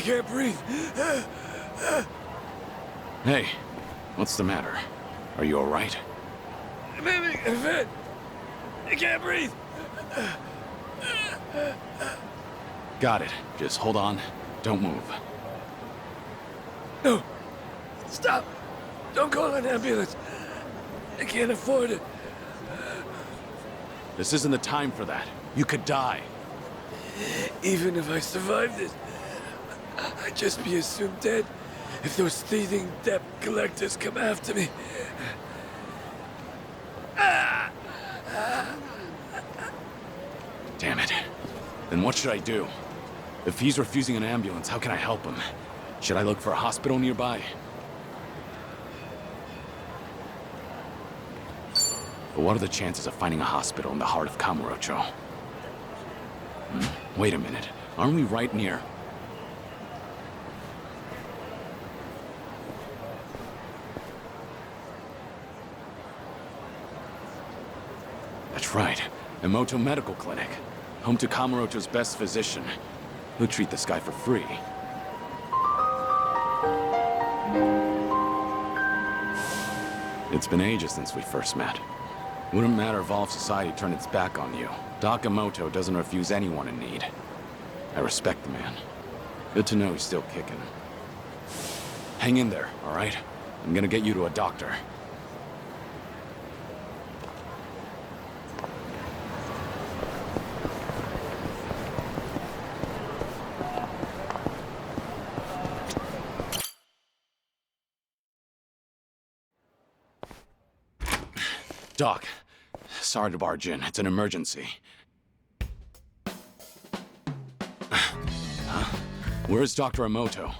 can't breathe. Hey, what's the matter? Are you alright? I'm having a fit. I can't breathe. Got it. Just hold on. Don't move. No. Stop. Don't call an ambulance. I can't afford it. This isn't the time for that. You could die. Even if I survive this, I'd just be assumed dead if those thieving debt collectors come after me. Damn it. Then what should I do? If he's refusing an ambulance, how can I help him? Should I look for a hospital nearby? But what are the chances of finding a hospital in the heart of Kamurocho? Wait a minute. Aren't we right near... That's right. Emoto Medical Clinic. Home to Kamurocho's best physician. He'll treat this guy for free. It's been ages since we first met. Wouldn't matter if all of society turned its back on you. Doc Emoto doesn't refuse anyone in need. I respect the man. Good to know he's still kicking. Hang in there, all right? I'm gonna get you to a doctor. Doc, sorry to barge in. It's an emergency. Huh? Where's Dr. Emoto?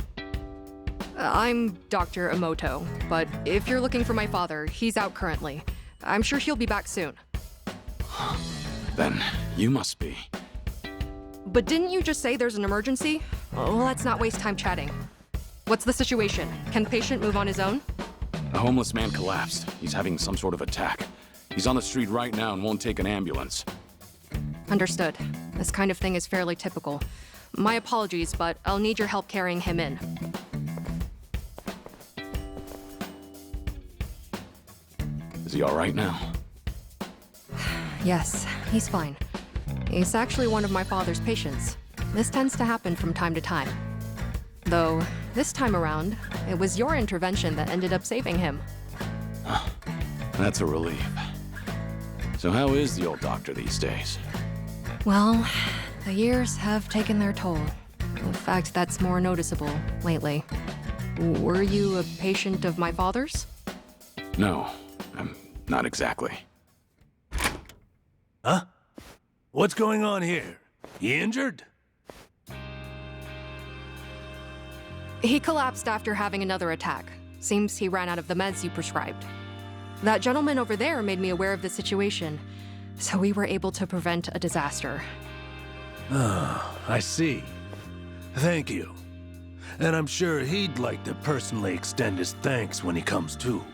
I'm Dr. Emoto, but if you're looking for my father, he's out currently. I'm sure he'll be back soon. Then you must be. But didn't you just say there's an emergency? Well, let's not waste time chatting. What's the situation? Can the patient move on his own? A homeless man collapsed. He's having some sort of attack. He's on the street right now and won't take an ambulance. Understood. This kind of thing is fairly typical. My apologies, but I'll need your help carrying him in. Is he all right now? Yes, he's fine. He's actually one of my father's patients. This tends to happen from time to time. Though, this time around, it was your intervention that ended up saving him. That's a relief. So how is the old doctor these days? Well, the years have taken their toll. In fact, that's more noticeable lately. Were you a patient of my father's? No, not exactly. Huh? What's going on here? You injured? He collapsed after having another attack. Seems he ran out of the meds you prescribed. That gentleman over there made me aware of the situation, so we were able to prevent a disaster. Oh, I see. Thank you. And I'm sure he'd like to personally extend his thanks when he comes to.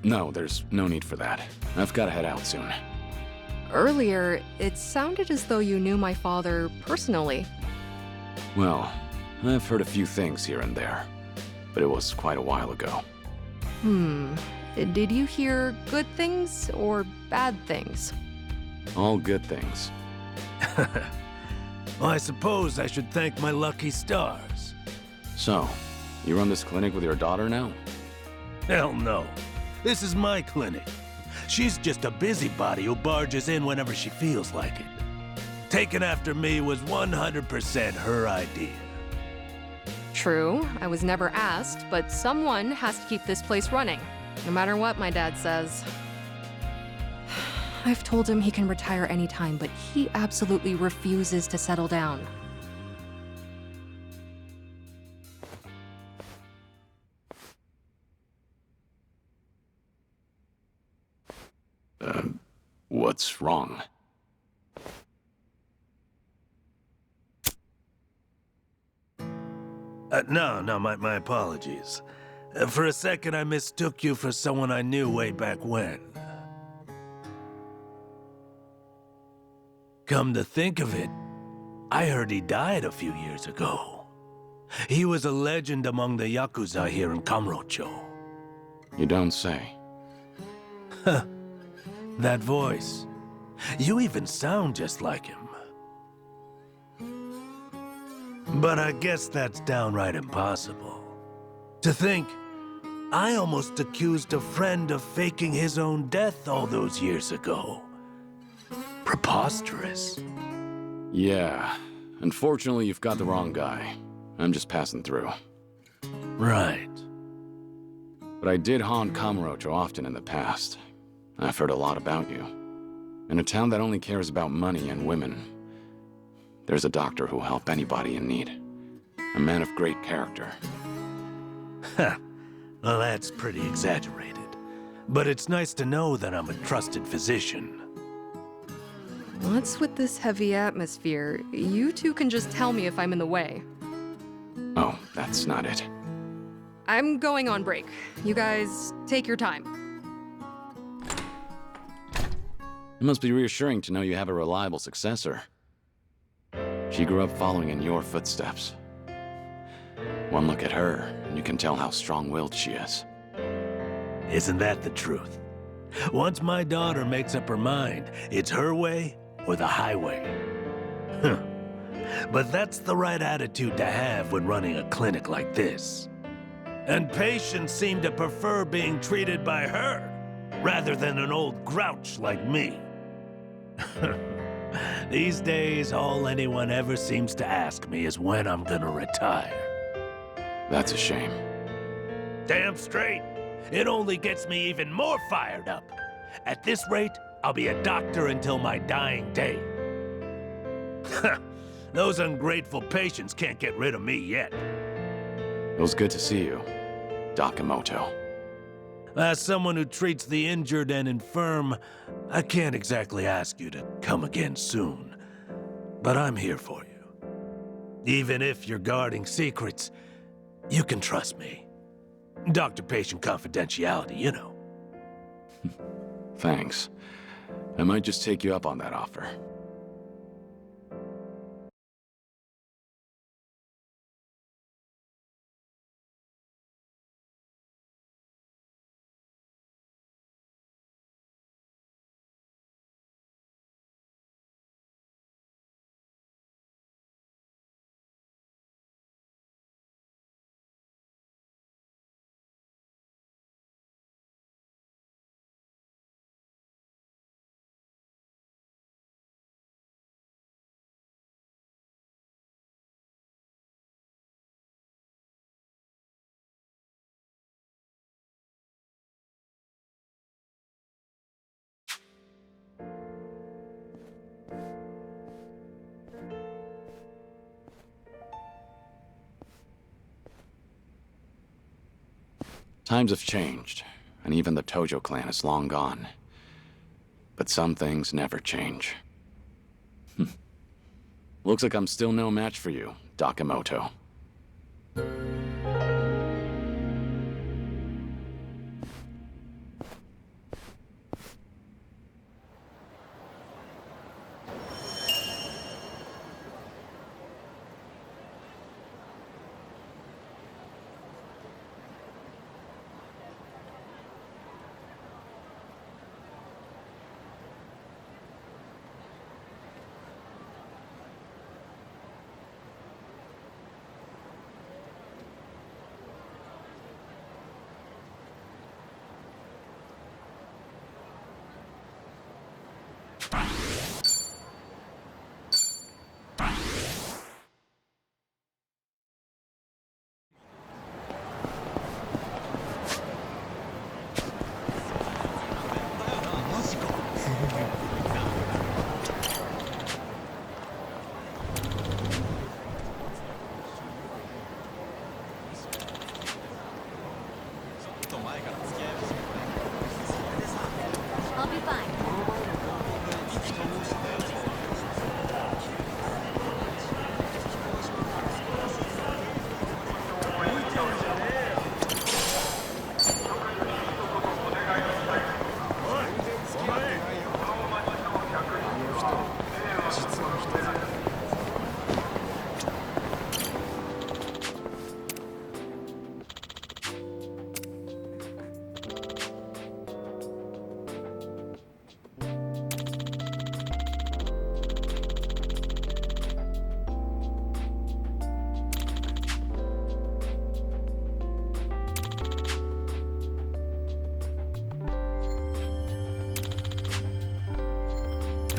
No, there's no need for that. I've got to head out soon. Earlier, it sounded as though you knew my father personally. Well, I've heard a few things here and there, but it was quite a while ago. Did you hear good things or bad things? All good things. Well, I suppose I should thank my lucky stars. So, you run this clinic with your daughter now? Hell no. This is my clinic. She's just a busybody who barges in whenever she feels like it. Taking after me was 100% her idea. True, I was never asked, but someone has to keep this place running. No matter what my dad says. I've told him he can retire anytime, but he absolutely refuses to settle down. What's wrong? No, my apologies. For a second, I mistook you for someone I knew way back when. Come to think of it, I heard he died a few years ago. He was a legend among the Yakuza here in Kamurocho. You don't say. That voice. You even sound just like him. But I guess that's downright impossible. To think, I almost accused a friend of faking his own death all those years ago. Preposterous. Yeah. Unfortunately, you've got the wrong guy. I'm just passing through. Right. But I did haunt Kamurocho often in the past. I've heard a lot about you. In a town that only cares about money and women, there's a doctor who'll help anybody in need. A man of great character. Well, that's pretty exaggerated. But it's nice to know that I'm a trusted physician. What's with this heavy atmosphere? You two can just tell me if I'm in the way. Oh, that's not it. I'm going on break. You guys, take your time. It must be reassuring to know you have a reliable successor. She grew up following in your footsteps. One look at her, and you can tell how strong-willed she is. Isn't that the truth? Once my daughter makes up her mind, it's her way or the highway. But that's the right attitude to have when running a clinic like this. And patients seem to prefer being treated by her, rather than an old grouch like me. These days, all anyone ever seems to ask me is when I'm gonna retire. That's a shame. Damn straight. It only gets me even more fired up. At this rate, I'll be a doctor until my dying day. Those ungrateful patients can't get rid of me yet. It was good to see you, Dakamoto. As someone who treats the injured and infirm, I can't exactly ask you to come again soon. But I'm here for you. Even if you're guarding secrets, you can trust me. Doctor-patient confidentiality, you know. Thanks. I might just take you up on that offer. Times have changed, and even the Tojo clan is long gone. But some things never change. Looks like I'm still no match for you, Dakamoto. I'll be fine.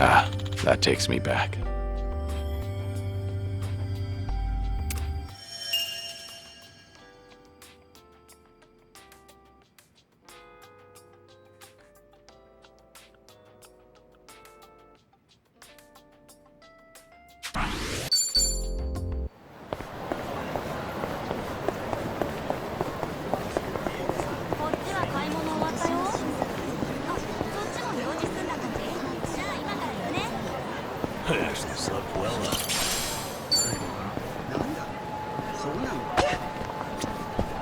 Ah, that takes me back. I actually slept well up. なんだそうなの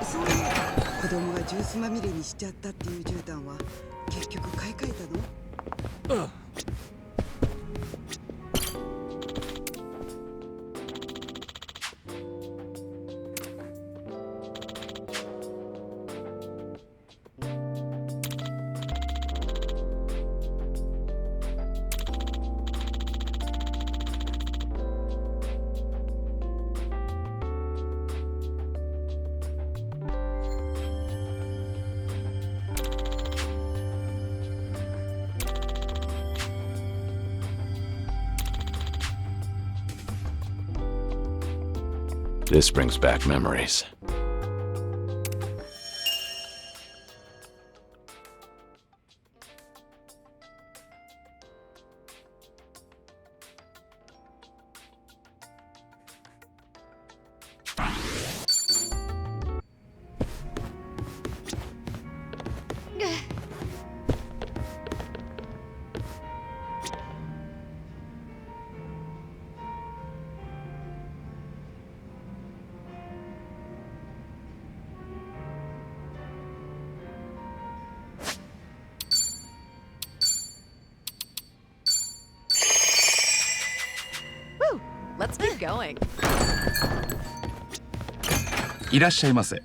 そういう子供がジュースまみれにしちゃったっていう絨毯は結局買い替えたの This brings back memories. Woo! Let's keep going. いらっしゃいませ。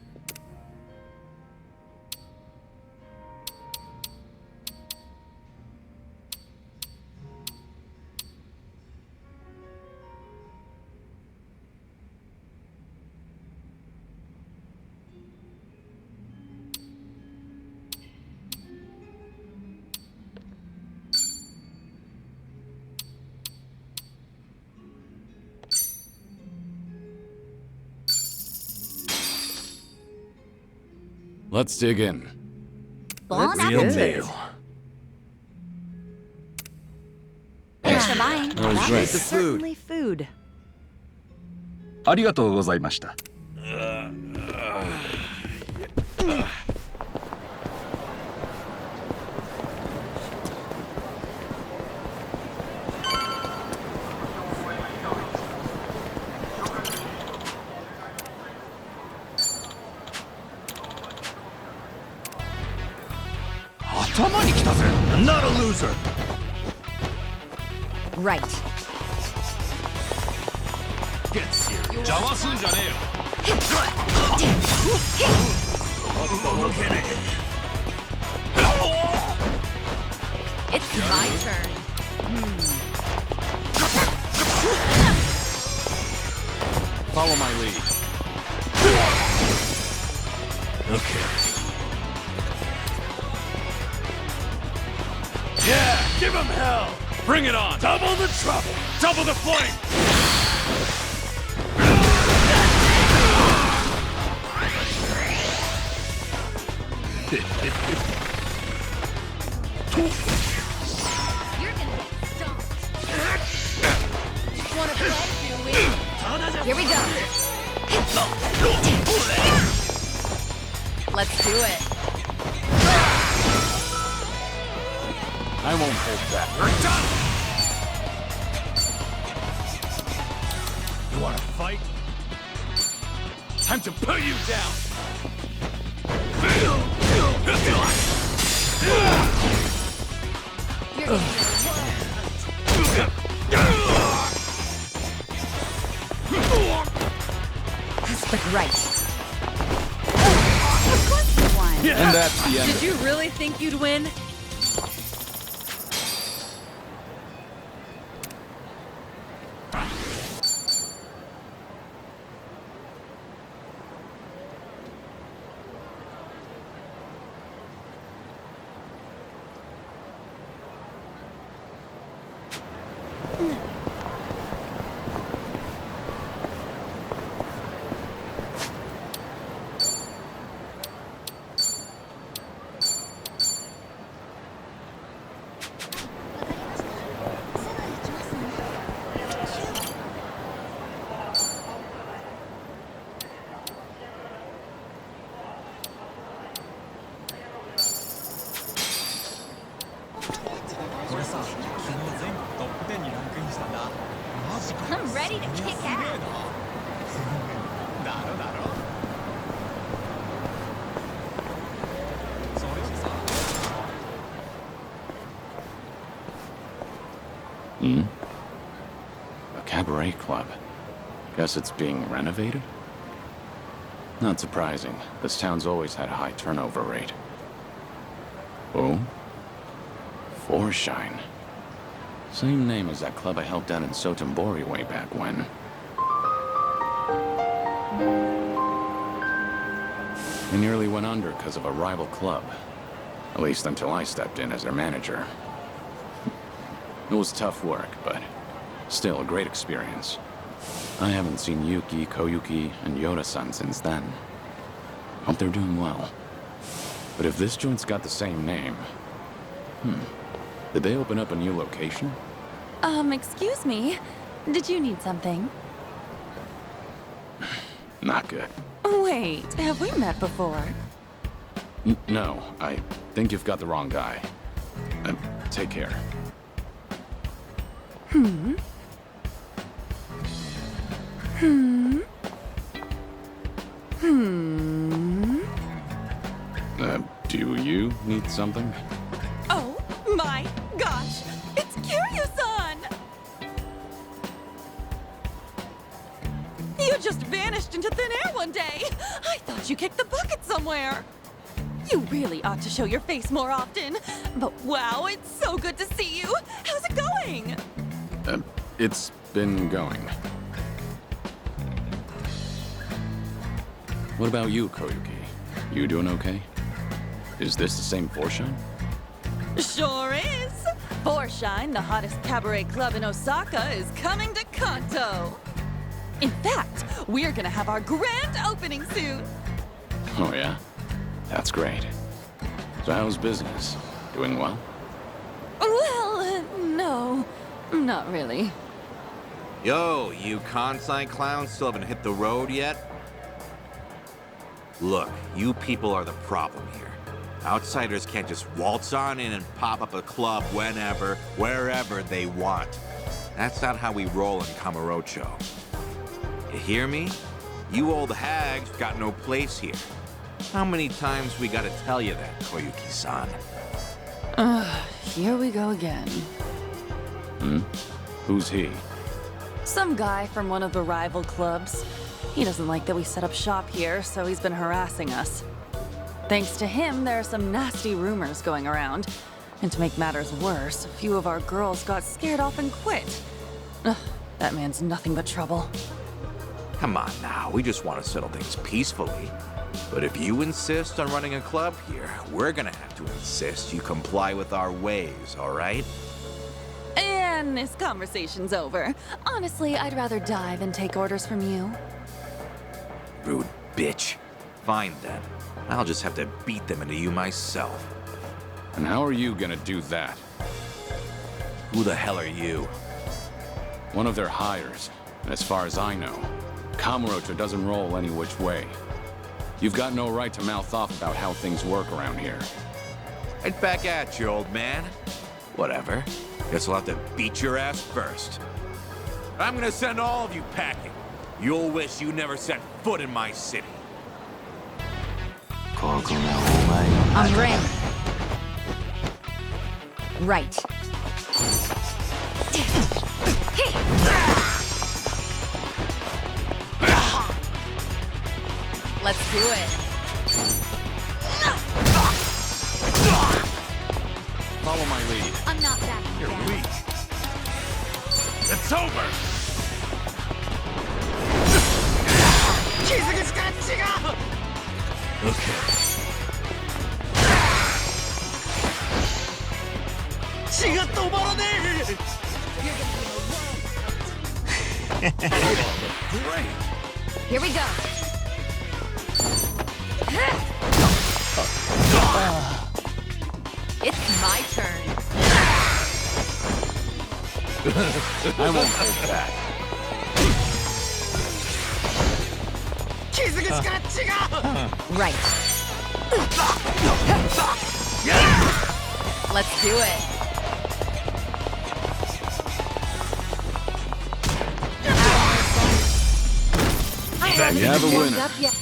Let's dig in. Bon Real appetit. meal. Thanks for buying. That was great. Certainly food. ありがとうございました。頭に来たぜ。 I'm not a loser. Right. Get serious. 邪魔すんじゃねえよ。 Look at it. It's my turn. Follow my lead. Okay. Yeah, give him hell. Bring it on. Double the trouble. Double the flame. You're gonna get stomped. Wanna play, do we? Here we go. Let's do it. I won't hold back. You're done. You wanna fight? Time to put you down. You're gonna right. Of course you won. And that's the end. Did you really think you'd win? I'm ready to kick ass. A cabaret club. Guess it's being renovated? Not surprising. This town's always had a high turnover rate. Oh? Forshine. Same name as that club I helped out in Sotenbori way back when. They nearly went under because of a rival club. At least until I stepped in as their manager. It was tough work, but still a great experience. I haven't seen Yuki, Koyuki, and Yoda-san since then. Hope they're doing well. But if this joint's got the same name... Did they open up a new location? Excuse me. Did you need something? Not good. Wait, have we met before? No, I think you've got the wrong guy. Take care. Do you need something? Oh my gosh! It's Kiryu-san! You just vanished into thin air one day! I thought you kicked the bucket somewhere! You really ought to show your face more often. But wow, it's so good to see you! How's it going? It's been going. What about you, Koyuki? You doing okay? Is this the same Forshine? Sure is! Forshine, the hottest cabaret club in Osaka, is coming to Kanto! In fact, we're gonna have our grand opening soon! Oh yeah? That's great. So how's business? Doing well? Well, no. Not really. Yo, you Kansai clowns still haven't hit the road yet? Look, you people are the problem here. Outsiders can't just waltz on in and pop up a club whenever, wherever they want. That's not how we roll in Kamurocho. You hear me? You old hags got no place here. How many times we gotta tell you that, Koyuki-san? Here we go again. Who's he? Some guy from one of the rival clubs. He doesn't like that we set up shop here, so he's been harassing us. Thanks to him, there are some nasty rumors going around. And to make matters worse, a few of our girls got scared off and quit. Ugh, that man's nothing but trouble. Come on now, we just want to settle things peacefully. But if you insist on running a club here, we're gonna have to insist you comply with our ways, all right? And this conversation's over. Honestly, I'd rather die than take orders from you. Rude bitch. Fine then. I'll just have to beat them into you myself. And how are you gonna do that? Who the hell are you? One of their hires. And as far as I know, Kamurocho doesn't roll any which way. You've got no right to mouth off about how things work around here. Right back at you, old man. Whatever. Guess I'll have to beat your ass first. I'm gonna send all of you packing. You'll wish you never set foot in my city. I'm ready. Right. Let's do it. Follow my lead. I'm not backing You're down. weak. It's over! Okay. Great. Here we go. It's my turn. I won't hold back. Right. Let's do it. back. We have a winner. Up yet.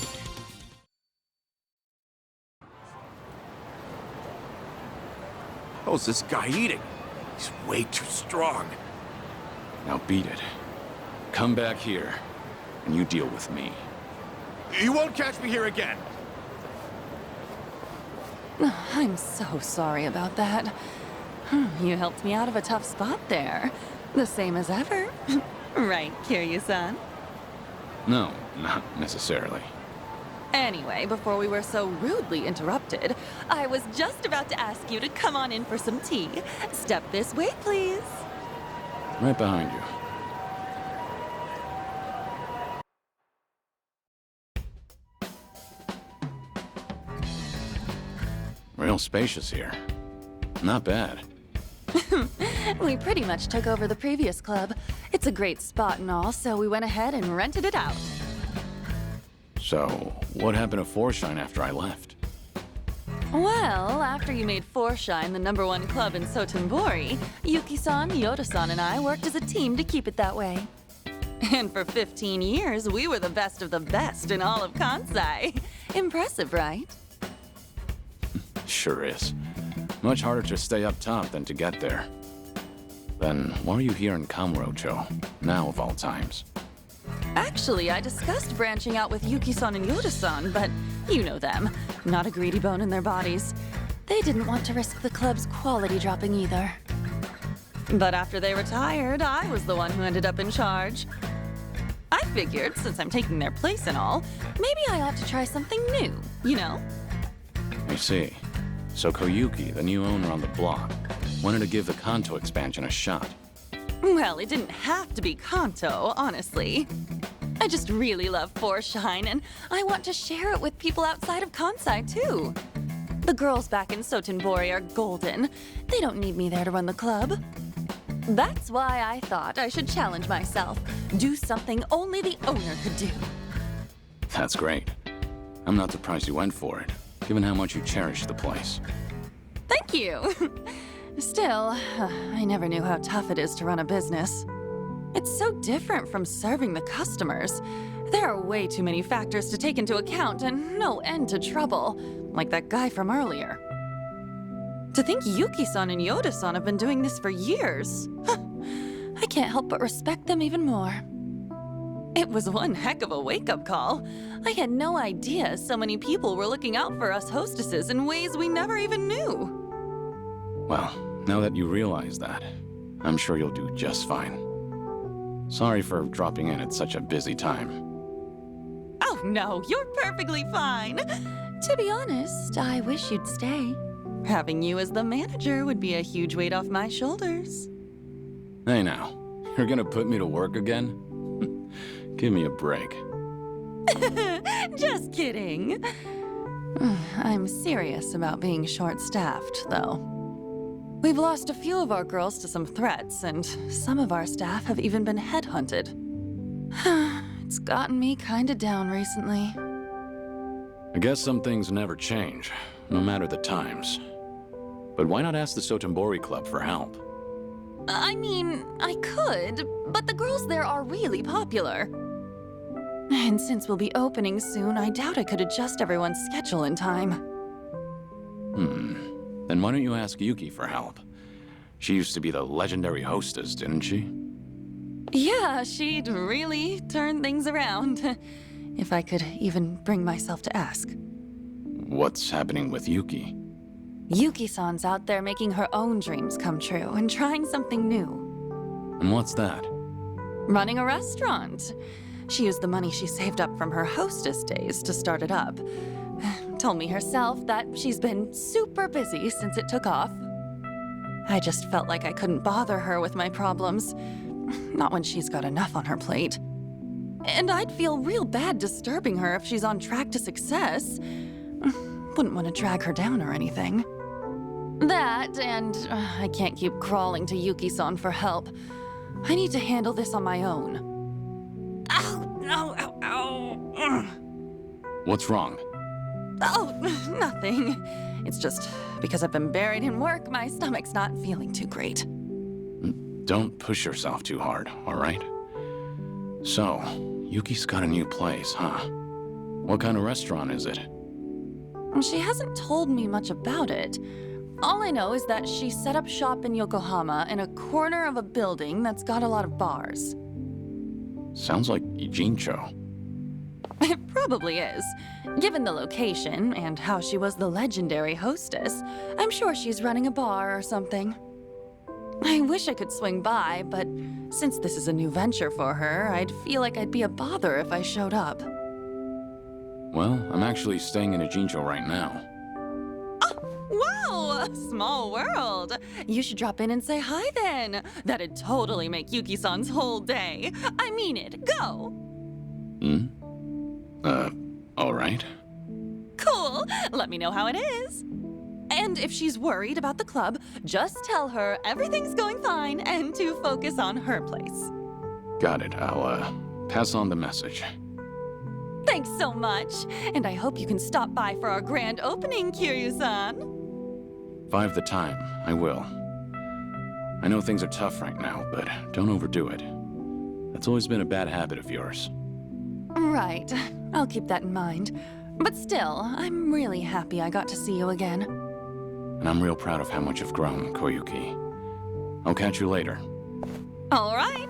What's this guy eating? He's way too strong. Now beat it. Come back here, and you deal with me. You won't catch me here again. I'm so sorry about that. You helped me out of a tough spot there. The same as ever. Right, Kiryu-san? No, not necessarily. Anyway, before we were so rudely interrupted, I was just about to ask you to come on in for some tea. Step this way, please. Right behind you. Real spacious here. Not bad. We pretty much took over the previous club. It's a great spot and all, so we went ahead and rented it out. So, what happened to Forshine after I left? Well, after you made Forshine the #1 club in Sotenbori, Yuki-san, Yoda-san, and I worked as a team to keep it that way. And for 15 years, we were the best of the best in all of Kansai. Impressive, right? Sure is. Much harder to stay up top than to get there. Then, why are you here in Kamurocho, now of all times? Actually, I discussed branching out with Yuki-san and Yoda-san, but you know them. Not a greedy bone in their bodies. They didn't want to risk the club's quality dropping either. But after they retired, I was the one who ended up in charge. I figured, since I'm taking their place and all, maybe I ought to try something new, you know? I see. So Koyuki, the new owner on the block, wanted to give the Kanto expansion a shot. Well, it didn't have to be Kanto, honestly. I just really love Forshine, and I want to share it with people outside of Kansai, too. The girls back in Sotenbori are golden. They don't need me there to run the club. That's why I thought I should challenge myself. Do something only the owner could do. That's great. I'm not surprised you went for it, given how much you cherish the place. Thank you. Still, I never knew how tough it is to run a business. It's so different from serving the customers. There are way too many factors to take into account and no end to trouble, like that guy from earlier. To think Yuki-san and Yoda-san have been doing this for years. I can't help but respect them even more. It was one heck of a wake-up call. I had no idea so many people were looking out for us hostesses in ways we never even knew. Well, now that you realize that, I'm sure you'll do just fine. Sorry for dropping in at such a busy time. Oh no, you're perfectly fine. To be honest, I wish you'd stay. Having you as the manager would be a huge weight off my shoulders. Hey now, you're gonna put me to work again? Give me a break. Just kidding. I'm serious about being short-staffed, though. We've lost a few of our girls to some threats, and some of our staff have even been headhunted. It's gotten me kinda down recently. I guess some things never change, no matter the times. But why not ask the Sotenbori Club for help? I mean, I could, but the girls there are really popular. And since we'll be opening soon, I doubt I could adjust everyone's schedule in time. Then why don't you ask Yuki for help? She used to be the legendary hostess, didn't she? Yeah, she'd really turn things around. If I could even bring myself to ask. What's happening with Yuki? Yuki-san's out there making her own dreams come true and trying something new. And what's that? Running a restaurant. She used the money she saved up from her hostess days to start it up. Told me herself that she's been super busy since it took off. I just felt like I couldn't bother her with my problems. Not when she's got enough on her plate. And I'd feel real bad disturbing her if she's on track to success. Wouldn't want to drag her down or anything. That, and I can't keep crawling to Yuki-san for help. I need to handle this on my own. Ow, no, ow, ow. What's wrong? Oh, nothing. It's just because I've been buried in work, my stomach's not feeling too great. Don't push yourself too hard, all right? So, Yuki's got a new place, huh? What kind of restaurant is it? She hasn't told me much about it. All I know is that she set up shop in Yokohama in a corner of a building that's got a lot of bars. Sounds like Ijincho. It probably is. Given the location and how she was the legendary hostess, I'm sure she's running a bar or something. I wish I could swing by, but since this is a new venture for her, I'd feel like I'd be a bother if I showed up. Well, I'm actually staying in Ijincho right now. Wow! Small world! You should drop in and say hi then. That'd totally make Yuki-san's whole day. I mean it. Go! Alright. Cool! Let me know how it is. And if she's worried about the club, just tell her everything's going fine and to focus on her place. Got it. I'll, pass on the message. Thanks so much. And I hope you can stop by for our grand opening, Kiryu-san. If I have the time, I will. I know things are tough right now, but don't overdo it. That's always been a bad habit of yours. Right. I'll keep that in mind. But still, I'm really happy I got to see you again. And I'm real proud of how much you've grown, Koyuki. I'll catch you later. All right.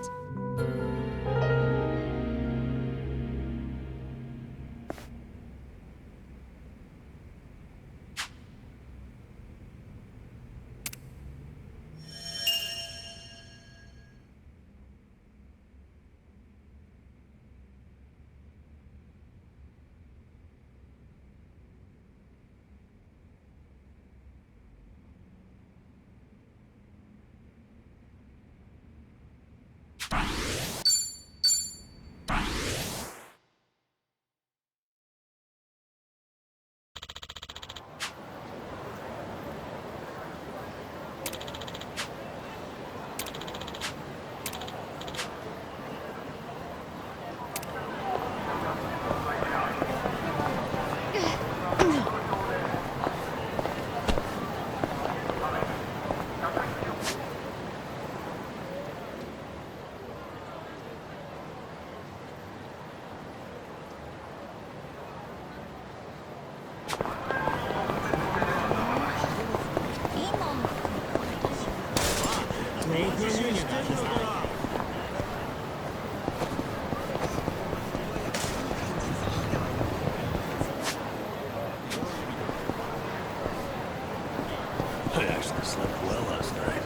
I actually slept well last night.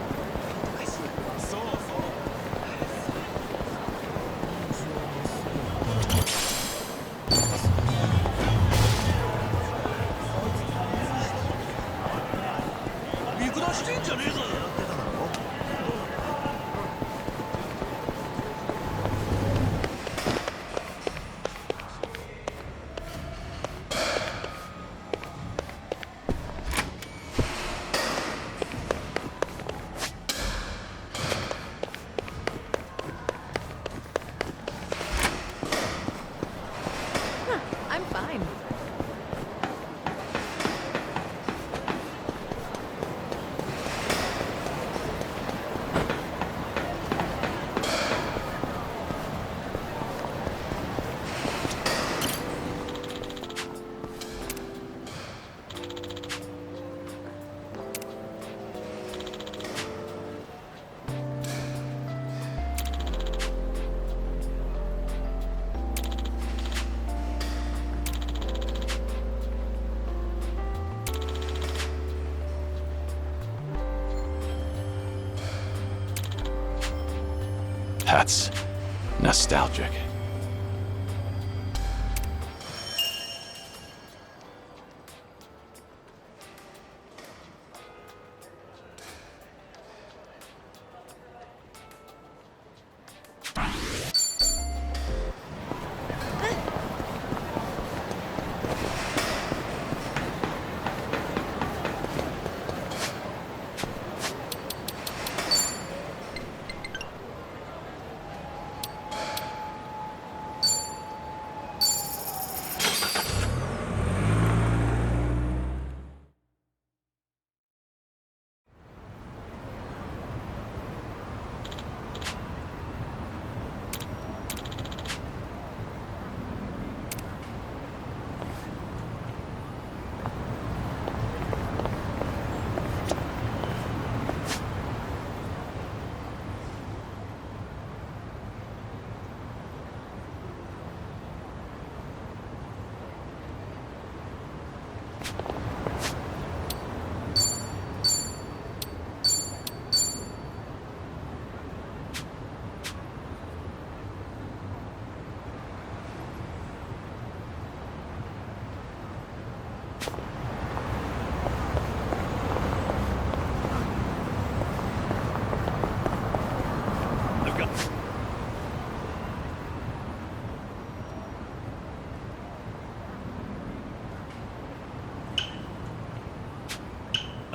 I'm fine. That's nostalgic.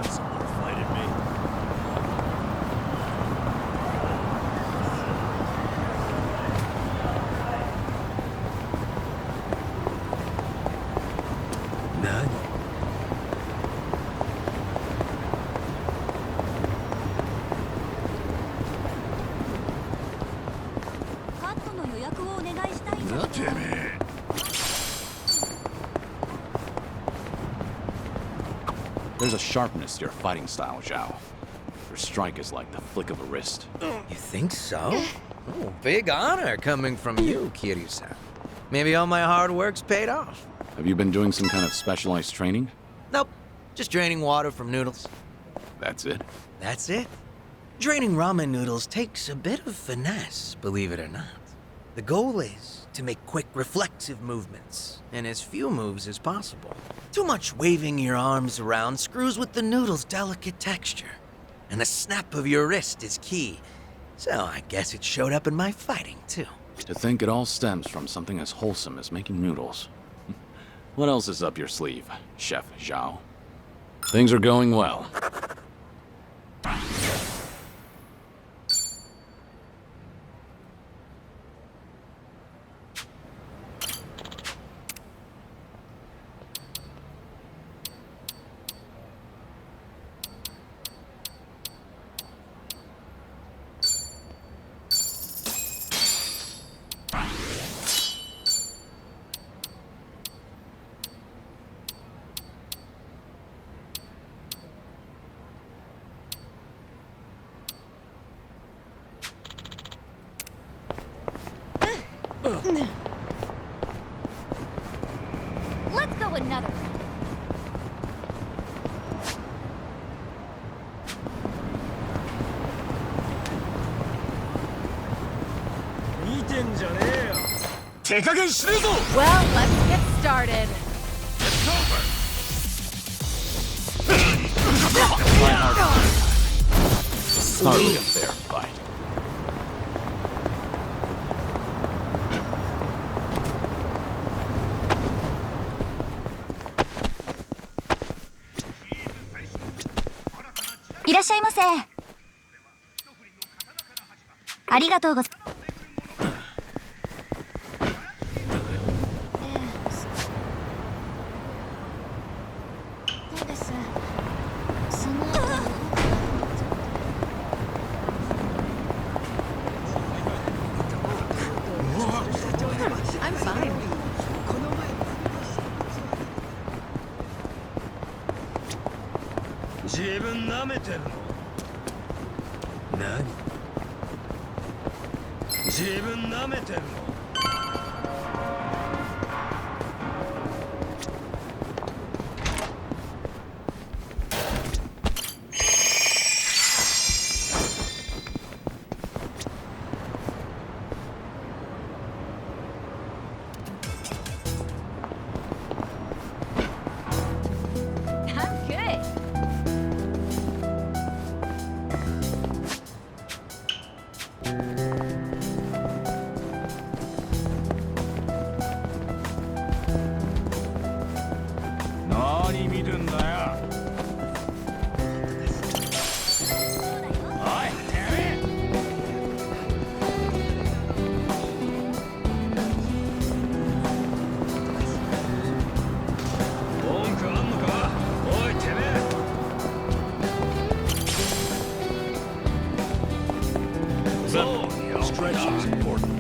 Some more fighting me. Nani? カットの予約をお願いしたいんだ。なてめえ。 There's a sharpness to your fighting style, Zhao. Your strike is like the flick of a wrist. You think so? Oh, big honor coming from you, Kiryu-san. Maybe all my hard work's paid off. Have you been doing some kind of specialized training? Nope, just draining water from noodles. That's it? That's it. Draining ramen noodles takes a bit of finesse, believe it or not. The goal is to make quick reflexive movements, and as few moves as possible. Too much waving your arms around screws with the noodle's delicate texture. And the snap of your wrist is key. So I guess it showed up in my fighting, too. To think it all stems from something as wholesome as making noodles. What else is up your sleeve, Chef Zhao? Things are going well. Let's go another. 見てんじゃねえよ。手加減しねえぞ。 Well, let's get started. Hardly a fair fight. "いらっしゃいませ。ありがとうございます。そうです。その後 I'm fine. この前自分舐めてるの？何？自分舐めてるの？ I'm good. Stretching is important.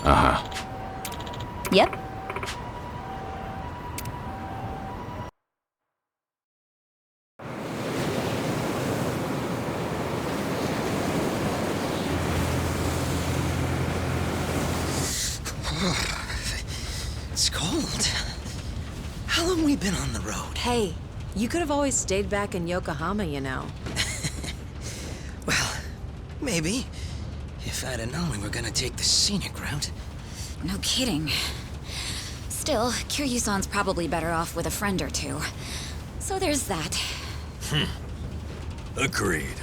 Uh-huh. Yep. How long we been on the road? Hey, you could have always stayed back in Yokohama, you know. Well, maybe. If I'd have known we were gonna take the scenic route. No kidding. Still, Kiryu-san's probably better off with a friend or two. So there's that. Agreed.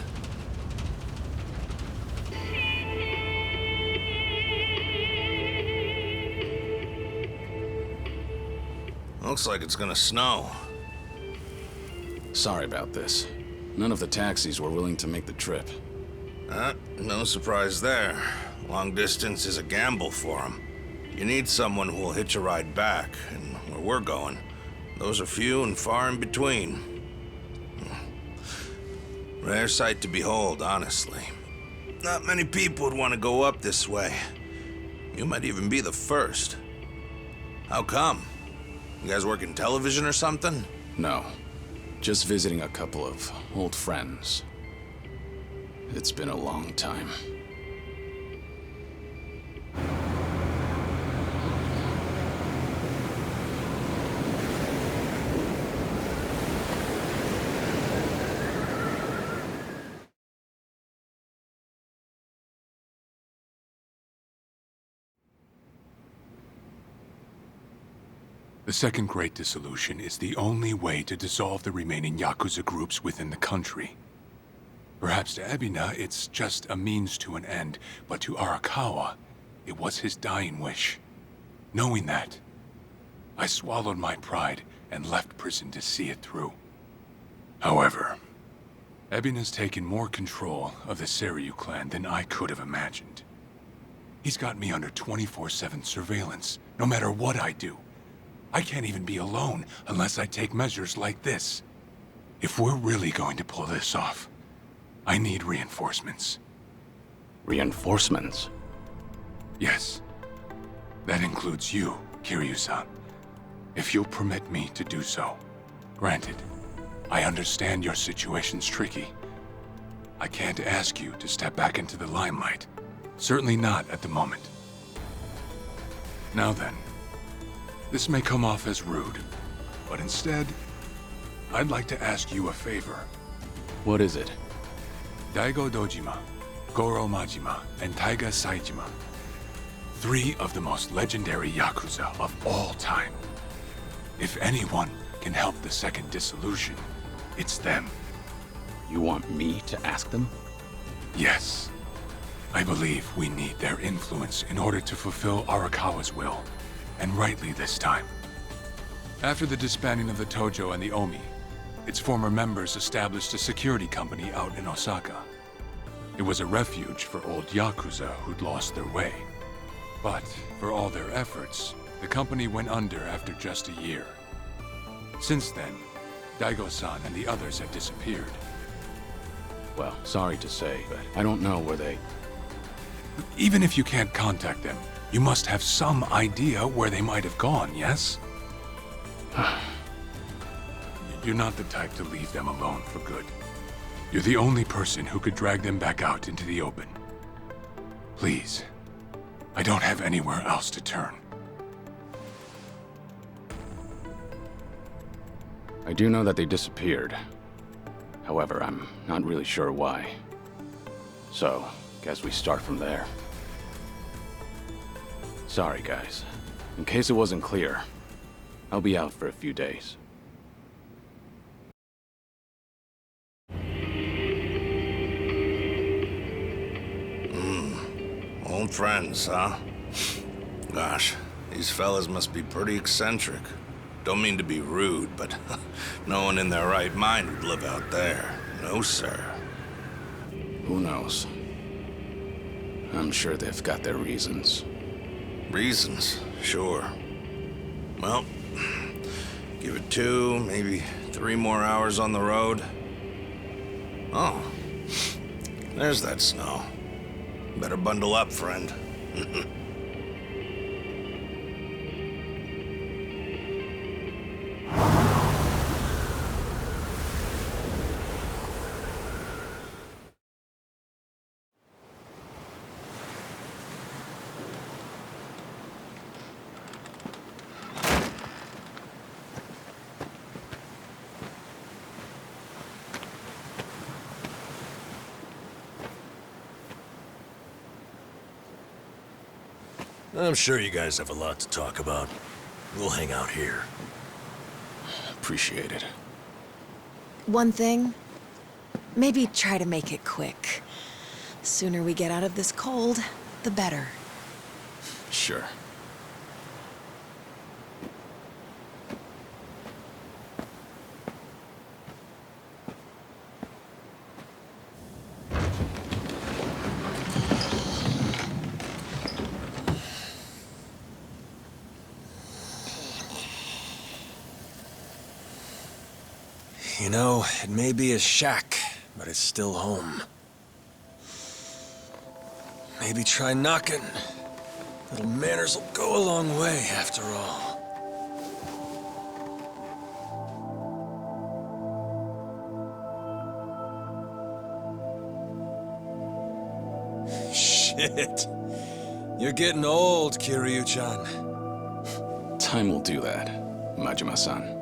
Looks like it's gonna snow. Sorry about this. None of the taxis were willing to make the trip. No surprise there. Long distance is a gamble for them. You need someone who will hitch a ride back, and where we're going, those are few and far in between. Rare sight to behold, honestly. Not many people would want to go up this way. You might even be the first. How come? You guys work in television or something? No. Just visiting a couple of old friends. It's been a long time. The Second Great Dissolution is the only way to dissolve the remaining Yakuza groups within the country. Perhaps to Ebina, it's just a means to an end, but to Arakawa, it was his dying wish. Knowing that, I swallowed my pride and left prison to see it through. However, Ebina's taken more control of the Seiryu clan than I could have imagined. He's got me under 24/7 surveillance, no matter what I do. I can't even be alone unless I take measures like this. If we're really going to pull this off, I need reinforcements. Reinforcements? Yes. That includes you, Kiryu-san. If you'll permit me to do so. Granted, I understand your situation's tricky. I can't ask you to step back into the limelight. Certainly not at the moment. Now then, this may come off as rude, but instead, I'd like to ask you a favor. What is it? Daigo Dojima, Goro Majima, and Taiga Saijima. 3 of the most legendary Yakuza of all time. If anyone can help the Second Dissolution, it's them. You want me to ask them? Yes. I believe we need their influence in order to fulfill Arakawa's will. And rightly this time. After the disbanding of the Tojo and the Omi, its former members established a security company out in Osaka. It was a refuge for old Yakuza who'd lost their way. But for all their efforts, the company went under after just a year. Since then, Daigo-san and the others have disappeared. Well, sorry to say, but I don't know where they... Even if you can't contact them, you must have some idea where they might have gone, yes? You're not the type to leave them alone for good. You're the only person who could drag them back out into the open. Please, I don't have anywhere else to turn. I do know that they disappeared. However, I'm not really sure why. So, guess we start from there. Sorry, guys. In case it wasn't clear, I'll be out for a few days. Old friends, huh? Gosh, these fellas must be pretty eccentric. Don't mean to be rude, but no one in their right mind would live out there. No, sir. Who knows? I'm sure they've got their reasons. Reasons, sure. Well, give it 2, maybe 3 more hours on the road. Oh, there's that snow. Better bundle up, friend. I'm sure you guys have a lot to talk about. We'll hang out here. Appreciate it. One thing, maybe try to make it quick. The sooner we get out of this cold, the better. Sure. You know, it may be a shack, but it's still home. Maybe try knocking. Little manners will go a long way, after all. Shit. You're getting old, Kiryu-chan. Time will do that, Majima-san.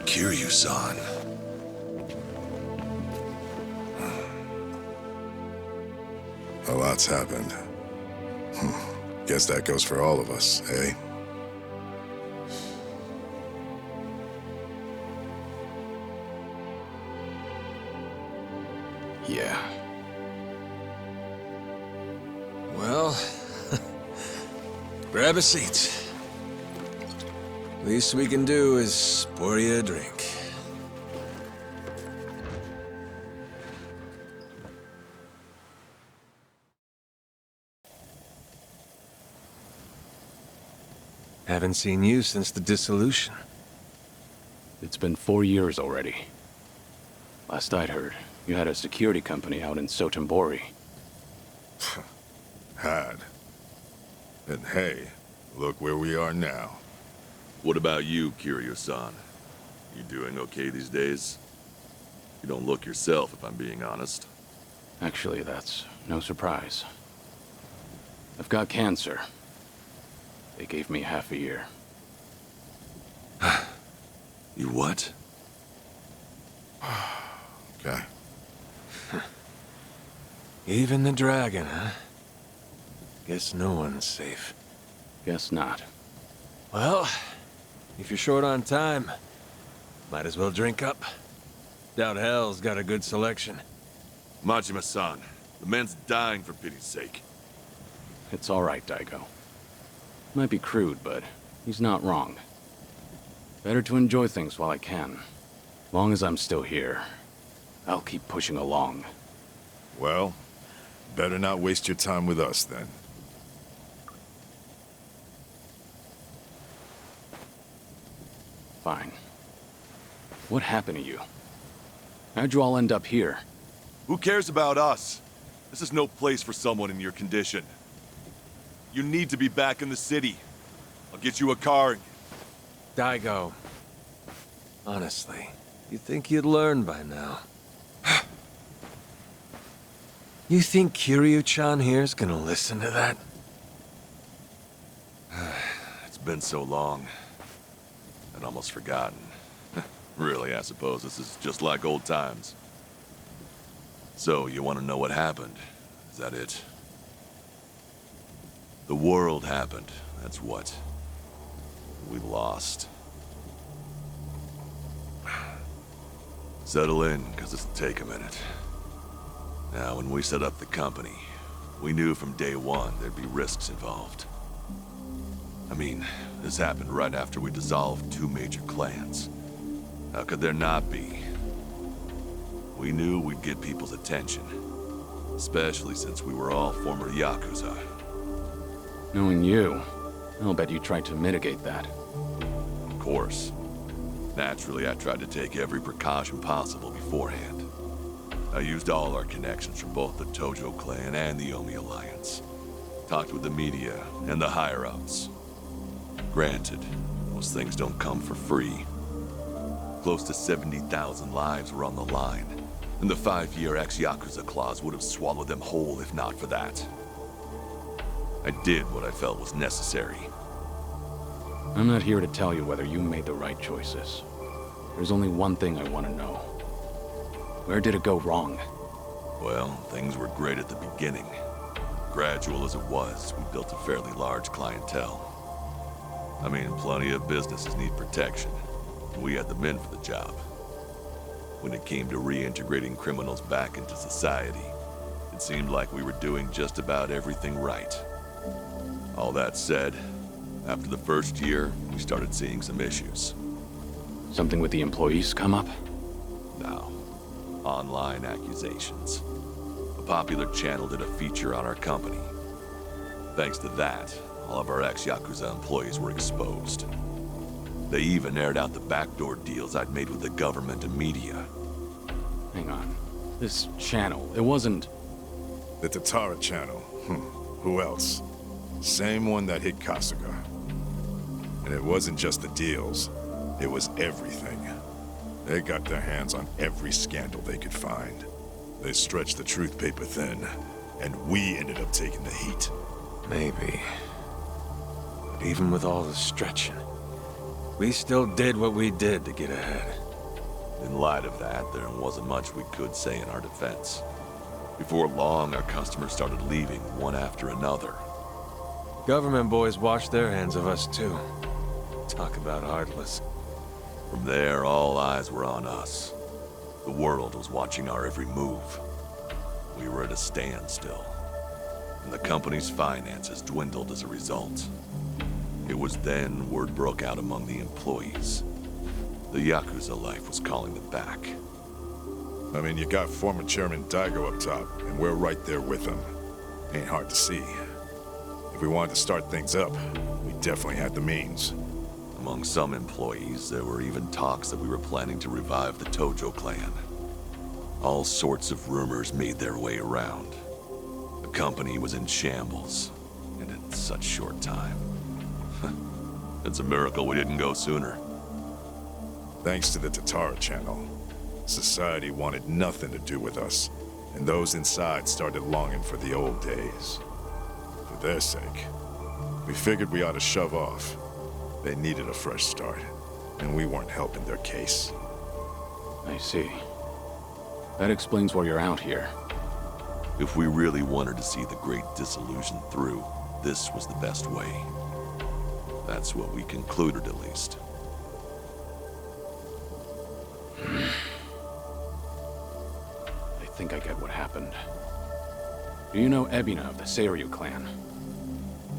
Kiryu-san. A lot's happened. Guess that goes for all of us, eh? Yeah. Well, grab a seat. Least we can do is pour you a drink. Haven't seen you since the dissolution. It's been 4 years already. Last I'd heard, you had a security company out in Sotenbori. Had. And hey, look where we are now. What about you, Kiryu-san? You doing okay these days? You don't look yourself, if I'm being honest. Actually, that's no surprise. I've got cancer. They gave me half a year. You what? Okay. Even the dragon, huh? Guess no one's safe. Guess not. Well, if you're short on time, might as well drink up. Doubt Hell's got a good selection. Majima-san, the man's dying for pity's sake. It's all right, Daigo. Might be crude, but he's not wrong. Better to enjoy things while I can. Long as I'm still here, I'll keep pushing along. Well, better not waste your time with us, then. Fine. What happened to you? How'd you all end up here? Who cares about us? This is no place for someone in your condition. You need to be back in the city. I'll get you a car. Daigo. Honestly, you'd think you'd learn by now. You think Kiryu-chan here's gonna listen to that? It's been so long. I'd almost forgotten. Really, I suppose this is just like old times. So, you want to know what happened? Is that it? The world happened, that's what. We lost. Settle in, because this'll take a minute. Now, when we set up the company, we knew from day one there'd be risks involved. I mean, this happened right after we dissolved 2 major clans. How could there not be? We knew we'd get people's attention, especially since we were all former Yakuza. Knowing you, I'll bet you tried to mitigate that. Of course. Naturally, I tried to take every precaution possible beforehand. I used all our connections from both the Tojo clan and the Omi Alliance. Talked with the media and the higher-ups. Granted, most things don't come for free. Close to 70,000 lives were on the line, and the 5-year ex-Yakuza clause would have swallowed them whole if not for that. I did what I felt was necessary. I'm not here to tell you whether you made the right choices. There's only one thing I want to know. Where did it go wrong? Well, things were great at the beginning. Gradual as it was, we built a fairly large clientele. I mean, plenty of businesses need protection. We had the men for the job. When it came to reintegrating criminals back into society, it seemed like we were doing just about everything right. All that said, after the first year, we started seeing some issues. Something with the employees come up? No. Online accusations. A popular channel did a feature on our company. Thanks to that, all of our ex-Yakuza employees were exposed. They even aired out the backdoor deals I'd made with the government and media. Hang on. This channel, it wasn't... The Tatara channel. Who else? Same one that hit Kasuga. And it wasn't just the deals. It was everything. They got their hands on every scandal they could find. They stretched the truth paper thin, and we ended up taking the heat. Maybe. But even with all the stretching, we still did what we did to get ahead. In light of that, there wasn't much we could say in our defense. Before long, our customers started leaving one after another. Government boys washed their hands of us too. Talk about heartless. From there, all eyes were on us. The world was watching our every move. We were at a standstill, and the company's finances dwindled as a result. It was then word broke out among the employees. The Yakuza life was calling them back. I mean, you got former Chairman Daigo up top, and we're right there with him. Ain't hard to see. If we wanted to start things up, we definitely had the means. Among some employees, there were even talks that we were planning to revive the Tojo clan. All sorts of rumors made their way around. The company was in shambles, and in such short time. It's a miracle we didn't go sooner. Thanks to the Tatara channel, society wanted nothing to do with us, and those inside started longing for the old days. For their sake, we figured we ought to shove off. They needed a fresh start, and we weren't helping their case. I see. That explains why you're out here. If we really wanted to see the Great Dissolution through, this was the best way. That's what we concluded, at least. I think I get what happened. Do you know Ebina of the Seiryu clan?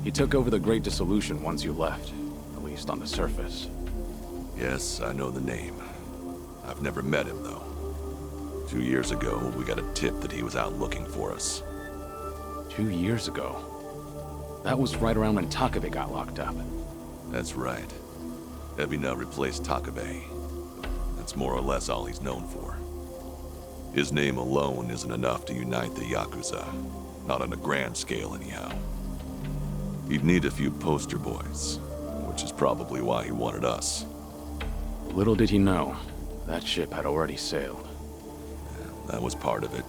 He took over the Great Dissolution once you left. At least on the surface. Yes, I know the name. I've never met him, though. 2 years ago, we got a tip that he was out looking for us. 2 years ago? That was right around when Takabe got locked up. That's right. Ebina replaced Takabe. That's more or less all he's known for. His name alone isn't enough to unite the Yakuza. Not on a grand scale, anyhow. He'd need a few poster boys. Which is probably why he wanted us. Little did he know, that ship had already sailed. Yeah, that was part of it.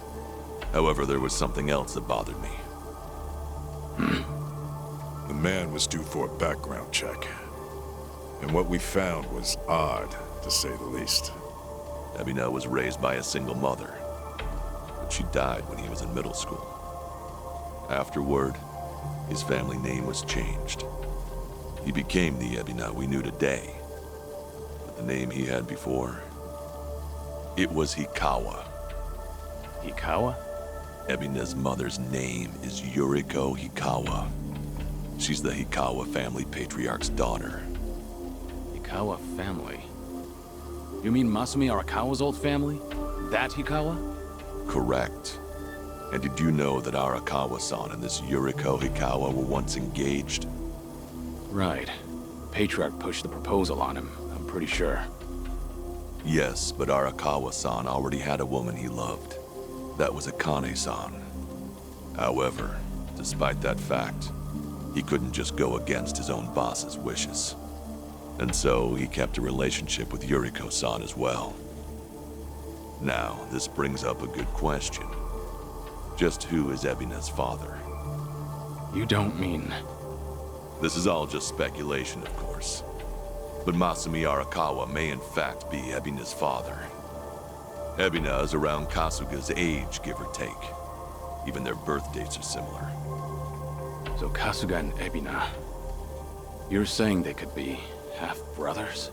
However, there was something else that bothered me. The man was due for a background check. And what we found was odd, to say the least. Ebina was raised by a single mother, but she died when he was in middle school. Afterward, his family name was changed. He became the Ebina we knew today. But the name he had before, it was Hikawa. Hikawa? Ebina's mother's name is Yuriko Hikawa. She's the Hikawa family patriarch's daughter. Hikawa family? You mean Masumi Arakawa's old family? That Hikawa? Correct. And did you know that Arakawa-san and this Yuriko Hikawa were once engaged? Right. The Patriarch pushed the proposal on him, I'm pretty sure. Yes, but Arakawa-san already had a woman he loved. That was Akane-san. However, despite that fact, he couldn't just go against his own boss's wishes. And so he kept a relationship with Yuriko-san as well. Now, this brings up a good question. Just who is Ebina's father? You don't mean... This is all just speculation, of course. But Masumi Arakawa may in fact be Ebina's father. Ebina is around Kasuga's age, give or take. Even their birth dates are similar. So Kasuga and Ebina, you're saying they could be half-brothers?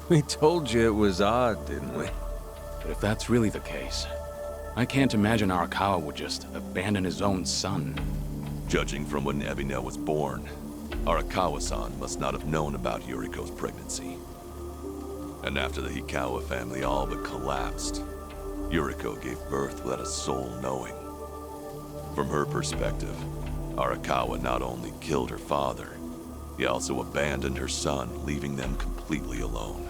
We told you it was odd, didn't we? But if that's really the case, I can't imagine Arakawa would just abandon his own son. Judging from when Ebina was born, Arakawa-san must not have known about Yuriko's pregnancy. And after the Hikawa family all but collapsed, Yuriko gave birth without a soul knowing. From her perspective, Arakawa not only killed her father, he also abandoned her son, leaving them completely alone.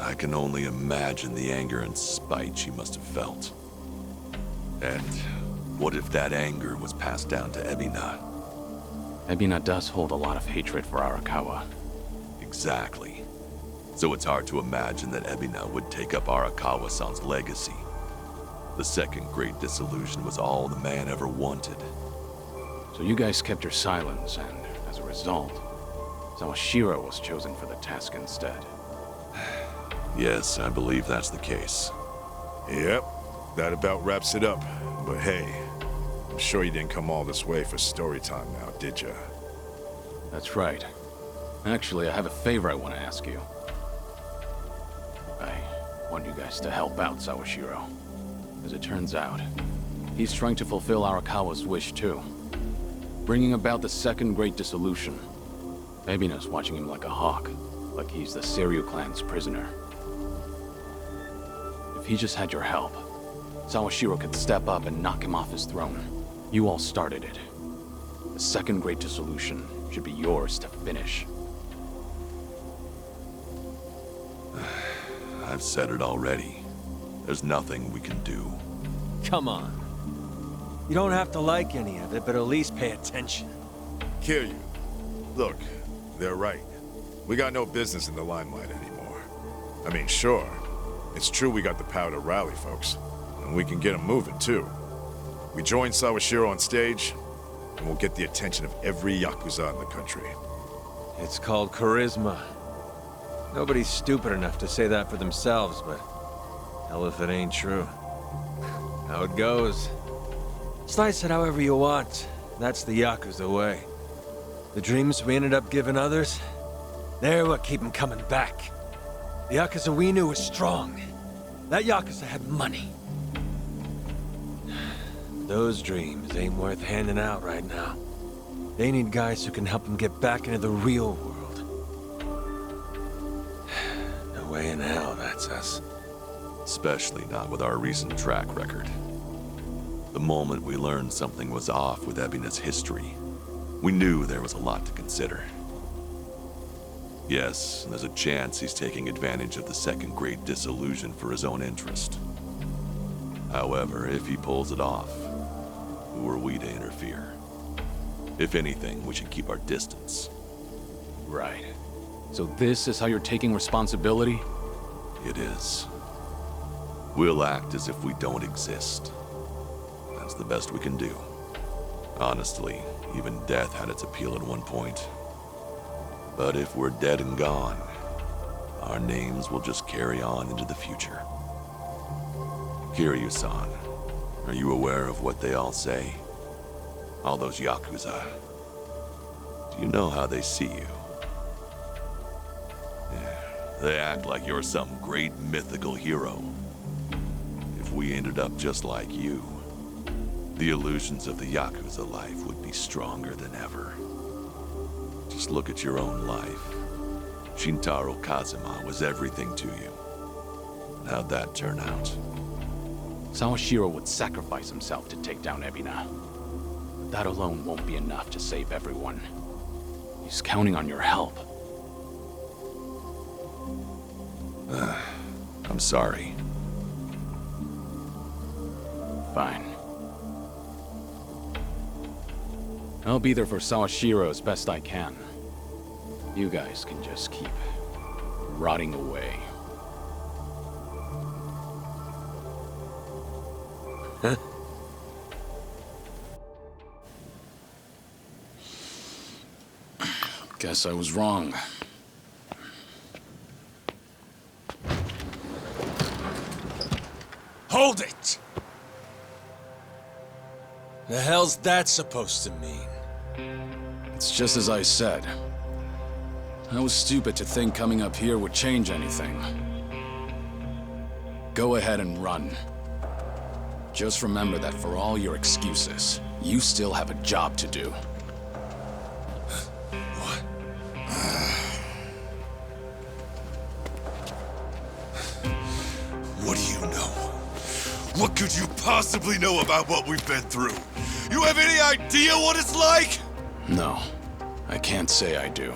I can only imagine the anger and spite she must have felt. And what if that anger was passed down to Ebina? Ebina does hold a lot of hatred for Arakawa. Exactly. So it's hard to imagine that Ebina would take up Arakawa-san's legacy. The second great dissolution was all the man ever wanted. So you guys kept your silence, and as a result, Sawashiro was chosen for the task instead. Yes, I believe that's the case. Yep, that about wraps it up. But hey, I'm sure you didn't come all this way for story time now, did ya? That's right. Actually, I have a favor I want to ask you. I want you guys to help out Sawashiro. As it turns out, he's trying to fulfill Arakawa's wish too. Bringing about the second great dissolution. Ebina's watching him like a hawk, like he's the Seiryu clan's prisoner. If he just had your help, Sawashiro could step up and knock him off his throne. You all started it. The second great dissolution should be yours to finish. I've said it already. There's nothing we can do. Come on. You don't have to like any of it, but at least pay attention. Kiryu, look, they're right. We got no business in the limelight anymore. I mean, sure, it's true we got the power to rally folks, and we can get them moving too. We join Sawashiro on stage, and we'll get the attention of every Yakuza in the country. It's called charisma. Nobody's stupid enough to say that for themselves, but hell if it ain't true. How it goes. Slice it however you want. That's the Yakuza way. The dreams we ended up giving others, they're what keep them coming back. The Yakuza we knew was strong. That Yakuza had money. Those dreams ain't worth handing out right now. They need guys who can help them get back into the real world. No way in hell that's us. Especially not with our recent track record. The moment we learned something was off with Ebina's history, we knew there was a lot to consider. Yes, there's a chance he's taking advantage of the second great dissolution for his own interest. However, if he pulls it off, who are we to interfere? If anything, we should keep our distance. Right. So this is how you're taking responsibility? It is. We'll act as if we don't exist. That's the best we can do. Honestly, even death had its appeal at one point. But if we're dead and gone, our names will just carry on into the future. Kiryu-san, are you aware of what they all say? All those Yakuza. Do you know how they see you? Yeah, they act like you're some great mythical hero. If we ended up just like you, the illusions of the Yakuza life would be stronger than ever. Just look at your own life. Shintaro Kazuma was everything to you. How'd that turn out? Sawashiro would sacrifice himself to take down Ebina. But that alone won't be enough to save everyone. He's counting on your help. I'm sorry. Fine. I'll be there for Sawashiro as best I can. You guys can just keep rotting away. Huh? Guess I was wrong. Hold it! The hell's that supposed to mean? It's just as I said. I was stupid to think coming up here would change anything. Go ahead and run. Just remember that for all your excuses, you still have a job to do. What do you know? What could you possibly know about what we've been through? You have any idea what it's like? No, I can't say I do.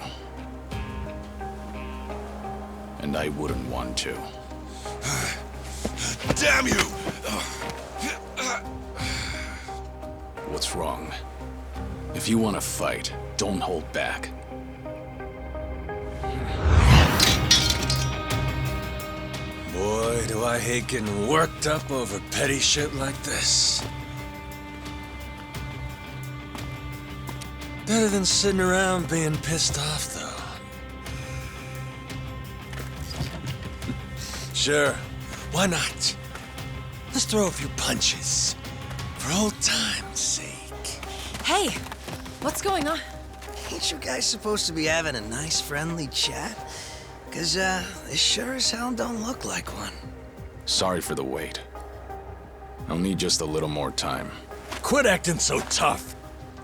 And I wouldn't want to. Damn you! What's wrong? If you want to fight, don't hold back. Boy, do I hate getting worked up over petty shit like this. Better than sitting around being pissed off, though. Sure, why not? Let's throw a few punches. For old time's sake. Hey, what's going on? Ain't you guys supposed to be having a nice, friendly chat? Cause, this sure as hell don't look like one. Sorry for the wait. I'll need just a little more time. Quit acting so tough.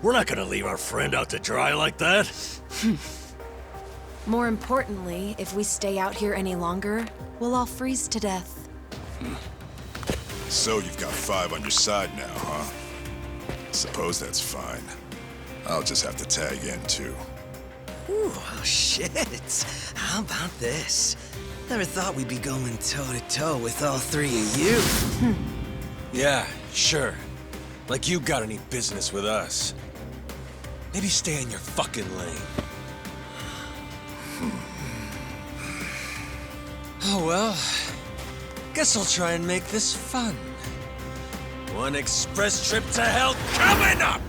We're not gonna leave our friend out to dry like that. More importantly, if we stay out here any longer, we'll all freeze to death. So you've got 5 on your side now, huh? Suppose that's fine. I'll just have to tag in, too. Ooh, oh shit. How about this? Never thought we'd be going toe-to-toe with all 3 of you. Yeah, sure. Like you got any business with us. Maybe stay in your fucking lane. Oh well, guess I'll try and make this fun. One express trip to hell coming up!